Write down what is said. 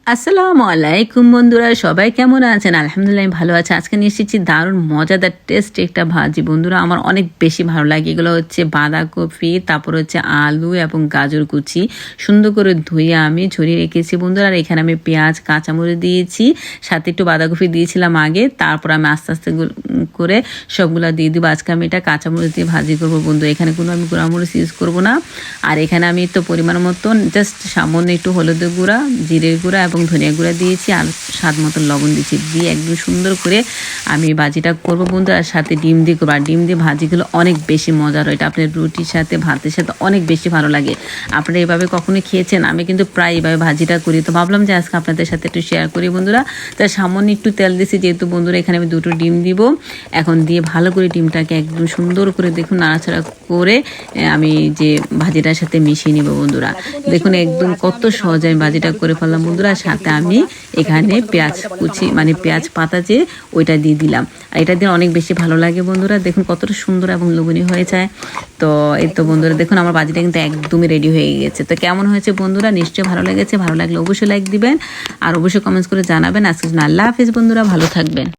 আসসালামু আলাইকুম বন্ধুরা, সবাই কেমন আছেন? আলহামদুলিল্লাহ আমি ভালো আছি। আজকে নিয়ে এসেছি দারুণ মজাদার টেস্ট একটা ভাজি বন্ধুরা, আমার অনেক বেশি ভালো লাগে। এগুলো হচ্ছে বাঁধাকপি, তারপর হচ্ছে আলু এবং গাজর কুচি সুন্দর করে ধুয়ে আমি ঝরিয়ে রেখেছি বন্ধুরা। আর এখানে আমি পেঁয়াজ কাঁচামরিচ দিয়েছি, সাথে একটু বাঁধাকপি দিয়েছিলাম আগে, তারপর আমি আস্তে আস্তে করে সবগুলো দিয়ে দিব। আজকে আমি এটা কাঁচামরিচ দিয়ে ভাজি করবো বন্ধু, এখানে কোনো আমি গুঁড়ামরিচ ইউজ করবো না। আর এখানে আমি তো পরিমাণ মতন জাস্ট সামান্য একটু হলুদের গুঁড়া, জিরের গুঁড়া এবং ধনিয়া গুঁড়া দিয়েছি, আর স্বাদ মতন লবণ দিয়েছি, দিয়ে একদম সুন্দর করে আমি ভাজিটা করবো বন্ধু। আর সাথে ডিম দিয়ে করবো, আর ডিম দিয়ে ভাজিগুলো অনেক বেশি মজার হয়। এটা আপনার রুটির সাথে ভাতের সাথে অনেক বেশি ভালো লাগে। আপনারা এভাবে কখনো খেয়েছেন? আমি কিন্তু প্রায় এভাবে ভাজিটা করি, তো ভাবলাম যে আজকে আপনাদের সাথে একটু শেয়ার করি বন্ধুরা। তাই সামান্য একটু তেল দিয়েছি যেহেতু বন্ধুরা, এখানে আমি 2টো ডিম দিব। এখন দিয়ে ভালো করে ডিমটাকে একদম সুন্দর করে দেখুন নাড়াচাড়া করে আমি যে ভাজিটার সাথে মিশিয়ে নিব বন্ধুরা। দেখুন একদম কত সহজে আমি ভাজিটা করে ফেললাম বন্ধুরা। সাথে আমি এখানে পেঁয়াজ কুচি মানে পেঁয়াজ পাতা যে ওইটা দিয়ে দিলাম, আর এটা দিয়ে অনেক বেশি ভালো লাগে বন্ধুরা। দেখুন কতটা সুন্দর এবং লোভনীয় হয়ে যায়। তো এই তো বন্ধুরা দেখুন আমার ভাজিটা কিন্তু একদমই রেডি হয়ে গেছে। তো কেমন হয়েছে বন্ধুরা? নিশ্চয়ই ভালো লেগেছে। ভালো লাগলে অবশ্যই লাইক দিবেন, আর অবশ্যই কমেন্টস করে জানাবেন। আজকে আল্লাহ হাফেজ বন্ধুরা, ভালো থাকবেন।